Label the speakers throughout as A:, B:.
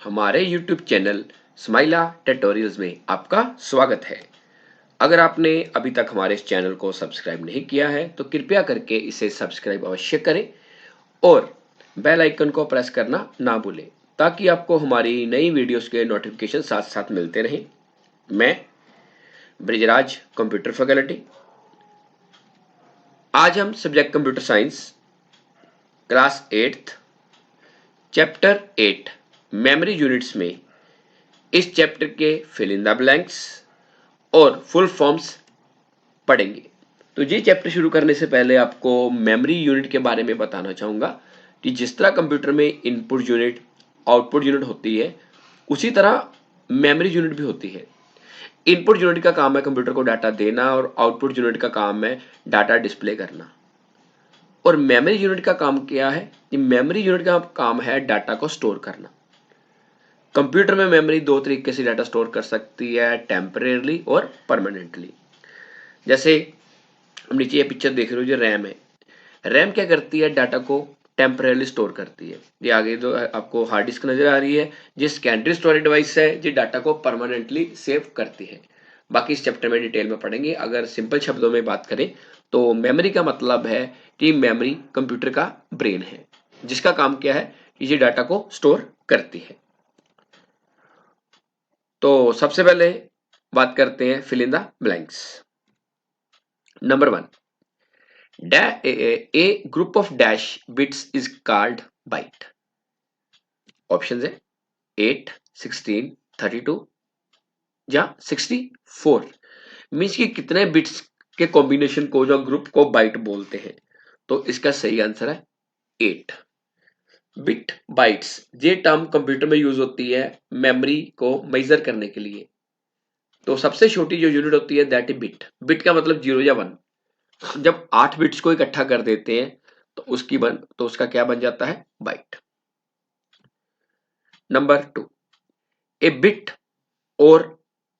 A: हमारे YouTube channel स्माइला tutorials में आपका स्वागत है। अगर आपने अभी तक हमारे इस चैनल को सब्सक्राइब नहीं किया है तो कृपया करके इसे सब्सक्राइब अवश्य करें और बेल आइकन को प्रेस करना ना भूलें ताकि आपको हमारी नई वीडियोस के नोटिफिकेशन साथ साथ मिलते रहें। मैं ब्रिजराज कंप्यूटर फैकल्टी। आज हम subject computer science class 8 chapter 8 memory units में इस चैप्टर के फिल इन द ब्लैंक्स और फुल फॉर्म्स पढ़ेंगे। तो ये चैप्टर शुरू करने से पहले आपको मेमोरी यूनिट के बारे में बताना चाहूँगा कि जिस तरह कंप्यूटर में इनपुट यूनिट आउटपुट यूनिट होती है उसी तरह मेमोरी यूनिट भी होती है। इनपुट यूनिट का काम है कंप्यूटर को डाटा देना और आउटपुट यूनिट का काम है डाटा डिस्प्ले करना। और मेमोरी यूनिट का काम क्या है? मेमोरी यूनिट का काम है डाटा को स्टोर करना। कंप्यूटर में मेमोरी दो तरीके से डाटा स्टोर कर सकती है, टेम्परेरली और परमानेंटली। जैसे हम नीचे ये पिक्चर देख रहे हो, जो रैम है। रैम क्या करती है? डाटा को टेम्परेरली स्टोर करती है। ये आगे जो आपको हार्ड डिस्क नजर आ रही है, ये सेकेंडरी स्टोरेज डिवाइस है, जो डाटा को परमानेंटली सेव करती है। बाकी इस चैप्टर में डिटेल में पढ़ेंगे। अगर सिंपल शब्दों में बात करें तो मेमोरी का मतलब है कि मेमोरी कंप्यूटर का ब्रेन है, जिसका काम क्या है कि ये डाटा को स्टोर करती है। तो सबसे पहले बात करते हैं fill in the blanks. Number 1, a group of dash bits is called byte. Option है 8, 16, 32 या 64। मीन्स कि कितने बिट्स के कॉम्बिनेशन को जो ग्रुप को बाइट बोलते हैं। तो इसका सही आंसर है 8 बिट बाइट्स। ये टर्म कंप्यूटर में यूज होती है मेमोरी को मेजर करने के लिए। तो सबसे छोटी जो यूनिट होती है दैट इज बिट। बिट का मतलब 0 या 1। जब 8 बिट्स को इकट्ठा कर देते हैं तो उसका क्या बन जाता है? बाइट। नंबर 2, ए बिट और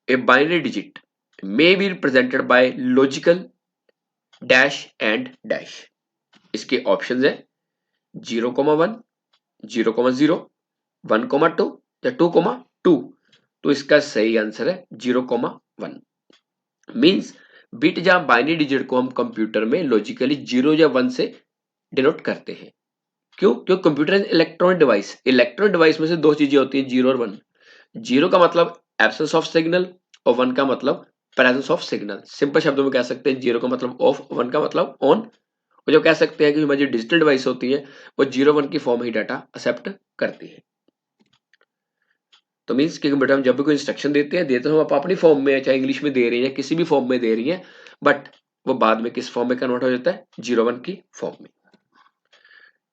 A: a binary digit may be represented by logical dash and dash. इसके ऑप्शंस है 0,1, 0,0, 1,2 या 2,2। तो इसका सही आंसर है 0,1। मीन्स बिट या बाइनरी डिजिट को हम कंप्यूटर में लॉजिकली 0 या 1 से डिनोट करते हैं। क्यों? क्योंकि computer electronic device. Electronic device में से दो चीजें होती हैं, 0 और 1। 0 का मतलब एब्सेंस ऑफ सिग्नल और 1 का मतलब प्रेजेंस ऑफ सिग्नल। सिंपल शब्दों में कह सकते हैं 0 का मतलब ऑफ, 1 का मतलब ऑन। और जो कह सकते हैं कि हमारी जो डिजिटल डिवाइस होती है वो 0-1 की फॉर्म ही डाटा एक्सेप्ट करती है। तो मीन्स कि कंप्यूटर हम जब भी कोई इंस्ट्रक्शन देते हैं हम आप अपनी फॉर्म में, चाहे इंग्लिश में दे रही है, किसी भी फॉर्म में दे रही है, बट वो बाद में किस फॉर्म में कन्वर्ट हो जाता है? 0-1 की फॉर्म में।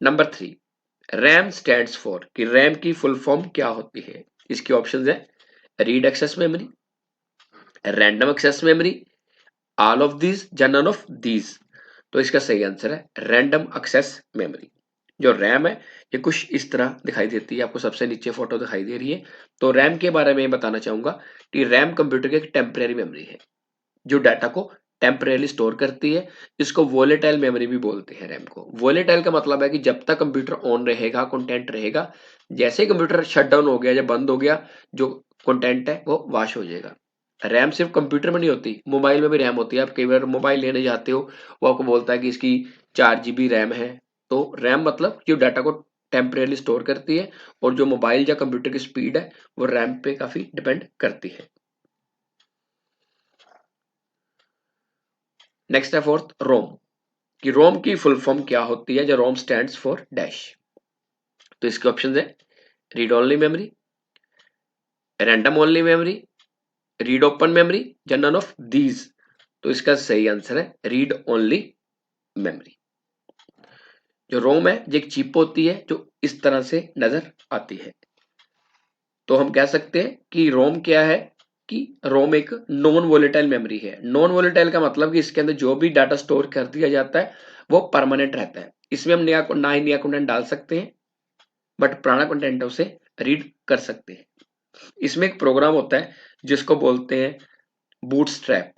A: Number 3, RAM stands for. कि रैम की फुल फॉर्म क्या होती है? इसके ऑप्शन है read access memory, random access memory, all of these या नन ऑफ दीज। तो इसका सही आंसर है रैंडम एक्सेस मेमोरी। जो रैम है ये कुछ इस तरह दिखाई देती है, आपको सबसे नीचे फोटो दिखाई दे रही है। तो रैम के बारे में बताना चाहूंगा कि रैम कंप्यूटर की एक टेम्परेरी मेमोरी है जो डाटा को टेम्परेली स्टोर करती है। इसको वोलेटाइल मेमोरी भी बोलते हैं रैम को। वोलेटाइल का मतलब है कि जब तक कंप्यूटर ऑन रहेगा, कंटेंट रहेगा, जैसे ही कंप्यूटर शट डाउन हो गया या बंद हो गया, जो कंटेंट है वो वॉश हो जाएगा। रैम सिर्फ कंप्यूटर में नहीं होती, मोबाइल में भी रैम होती है। आप कई बार मोबाइल लेने जाते हो, वो आपको बोलता है कि इसकी 4 GB रैम है। तो रैम मतलब जो डाटा को टेम्परेली स्टोर करती है, और जो मोबाइल या कंप्यूटर की स्पीड है वो रैम पे काफी डिपेंड करती है। नेक्स्ट है फोर्थ, रोम। कि रोम की फुल फॉर्म क्या होती है? जो रोम स्टैंड्स फॉर डैश। तो इसके ऑप्शन है read only memory, random only memory, read open memory या नन ऑफ दीज। तो इसका सही आंसर है रीड ओनली मेमोरी। जो रोम है ये एक चिप होती है जो इस तरह से नजर आती है। तो हम कह सकते हैं कि रोम क्या है? कि रोम एक नॉन वोलेटाइल मेमोरी है। नॉन वोलेटाइल का मतलब कि इसके अंदर जो भी डाटा स्टोर कर दिया जाता है वो परमानेंट रहता है। इसमें हम ना ही नया कंटेंट डाल सकते हैं, बट पुराना कंटेंट है उसे रीड कर सकते हैं। इसमें एक प्रोग्राम होता है जिसको बोलते हैं बूटस्ट्रैप।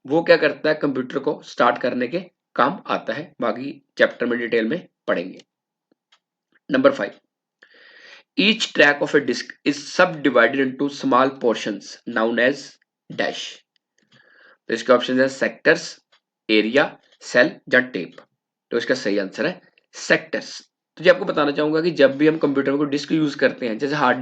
A: वो क्या करता है? कंप्यूटर को स्टार्ट करने के काम आता है। बाकी चैप्टर में डिटेल में पढ़ेंगे। Number 5, each track of a disk is subdivided into small portions known as dash. तो इसके ऑप्शन है सेक्टर्स, एरिया, सेल या टेप। तो इसका सही आंसर है सेक्टर्स। तो जी आपको बताना चाहूंगा कि जब भी हम कंप्यूटर में कोई डिस्क यूज करते हैं, जैसे हार्ड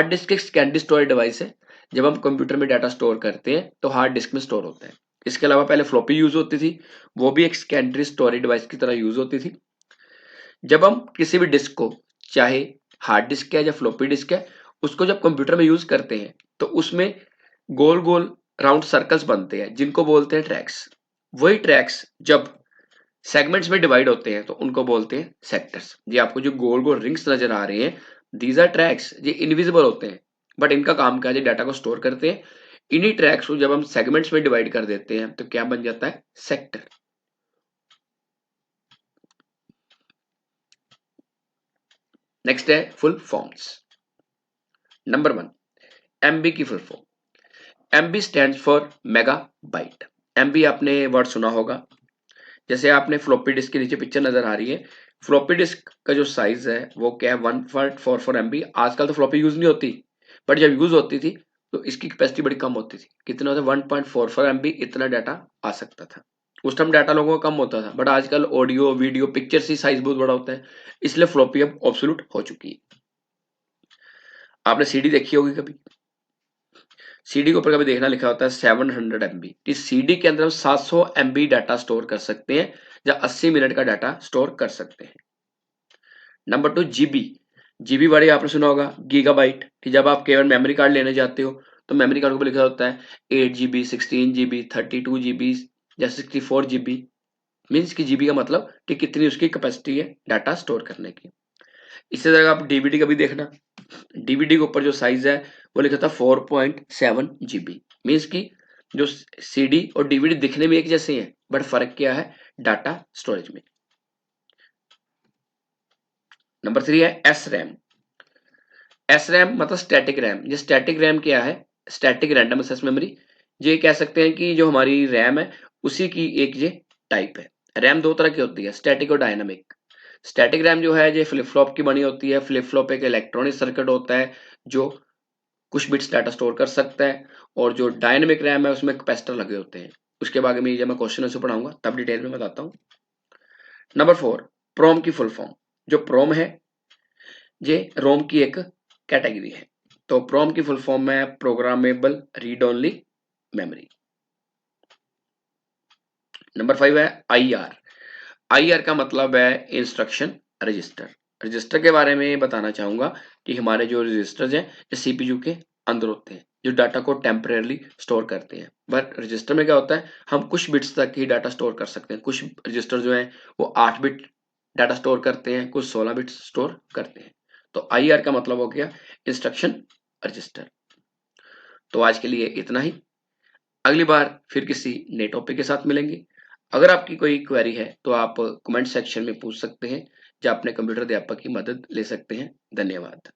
A: डिस्क एक सेकेंडरी स्टोरेज डिवाइस है। जब हम कंप्यूटर में डाटा स्टोर करते हैं तो हार्ड डिस्क में स्टोर होता है। इसके अलावा पहले फ्लॉपी यूज होती थी, वो भी एक सेकेंडरी स्टोरेज डिवाइस की तरह यूज होती थी। जब हम किसी भी डिस्क को, चाहे हार्ड डिस्क है या फ्लॉपी डिस्क है, उसको जब कंप्यूटर में यूज करते हैं तो उसमें गोल गोल राउंड सर्कल्स बनते हैं जिनको बोलते हैं ट्रैक्स। वही ट्रैक्स जब सेगमेंट्स में डिवाइड होते हैं तो उनको बोलते हैं सेक्टर्स। ये आपको जो गोल गोल रिंग्स नजर आ रहे हैं, दीज आर ट्रैक्स। ये इनविजिबल होते हैं बट इनका काम क्या है, डाटा को स्टोर करते हैं। इन्हीं ट्रैक्स को जब हम सेगमेंट्स में डिवाइड कर देते हैं तो क्या बन जाता है, सेक्टर। नेक्स्ट है फुल फॉर्म्स। नंबर 1, एमबी की full form. MB stands for mega bite. MB आपने वर्ड सुना होगा। जैसे आपने फ्लॉपी डिस्क के नीचे पिक्चर नजर आ रही है, फ्लॉपी डिस्क का जो साइज है वो क्या है, 1.44 MB। आजकल तो फ्लॉपी यूज नहीं होती, बट जब यूज होती थी तो इसकी कैपेसिटी बड़ी कम होती थी। कितना होता है, 1.44 MB इतना डाटा आ सकता था। उस टाइम डाटा लोगों का कम होता था, बट आजकल ऑडियो वीडियो पिक्चर की साइज बहुत बड़ा होता है, इसलिए फ्लॉपी अब ऑब्सोल्यूट हो चुकी है। आपने सीडी देखी होगी कभी, सीडी के ऊपर कभी देखना लिखा होता है 700 MB। इस सीडी के अंदर हम 700 MB डाटा स्टोर कर सकते हैं या 80 मिनट का डाटा स्टोर कर सकते हैं। Number 2, GB. जीबी वर्ड आपने सुना होगा, गीगाबाइट, कि जब आप केवल मेमोरी कार्ड लेने जाते हो तो मेमोरी कार्ड को लिखा होता है 8 GB, 16 GB, 32 GB या 64 GB। मीन्स की जीबी का मतलब कि कितनी उसकी कैपेसिटी है डाटा स्टोर करने की। इसी तरह आप डीवीडी का भी देखना, डीवीडी के ऊपर जो साइज है वो लिखा था 4.7 GB। मीन्स की जो सीडी और डीवीडी दिखने में एक जैसे हैं, बट फर्क क्या है, डाटा स्टोरेज में। नंबर 3 है एस रैम। एस रैम मतलब स्टैटिक रैम। ये स्टैटिक रैम क्या है, स्टैटिक रैंडम एक्सेस मेमोरी। ये कह सकते हैं कि जो हमारी रैम है उसी की एक ये टाइप है। रैम दो तरह की होती है, स्टैटिक और डायनामिक। स्टैटिक रैम जो है ये फ्लिप फ्लॉप की बनी होती है। फ्लिप फ्लॉप एक इलेक्ट्रॉनिक सर्किट होता है जो कुछ बिट्स डाटा स्टोर कर सकता है। और जो डायनामिक रैम है उसमें कैपेसिटर लगे होते हैं। उसके बारे में जब मैं क्वेश्चन आंसर पढ़ाऊंगा तब डिटेल में बताता हूँ। नंबर 4, प्रोम की फुल फॉर्म। जो प्रोम है ये रोम की एक कैटेगरी है। तो प्रोम की फुल फॉर्म है programmable read only memory. Number 5 है आईआर। आईआर का मतलब है इंस्ट्रक्शन रजिस्टर। रजिस्टर के बारे में बताना चाहूंगा कि हमारे जो रजिस्टर्स हैं ये सीपीयू के अंदर होते हैं जो डाटा को टेम्परेरली स्टोर करते हैं। बट रजिस्टर में क्या होता है, हम कुछ बिट्स तक ही डाटा स्टोर कर सकते हैं। कुछ रजिस्टर जो हैं वो 8 बिट डाटा स्टोर करते हैं, कुछ 16 बिट स्टोर करते हैं। तो आईआर का मतलब हो गया इंस्ट्रक्शन रजिस्टर। तो आज के लिए इतना ही। अगली बार फिर किसी नए टॉपिक के साथ मिलेंगे। अगर आपकी कोई क्वेरी है तो आप कमेंट सेक्शन में पूछ सकते हैं या अपने कंप्यूटर अध्यापक की मदद ले सकते हैं। धन्यवाद।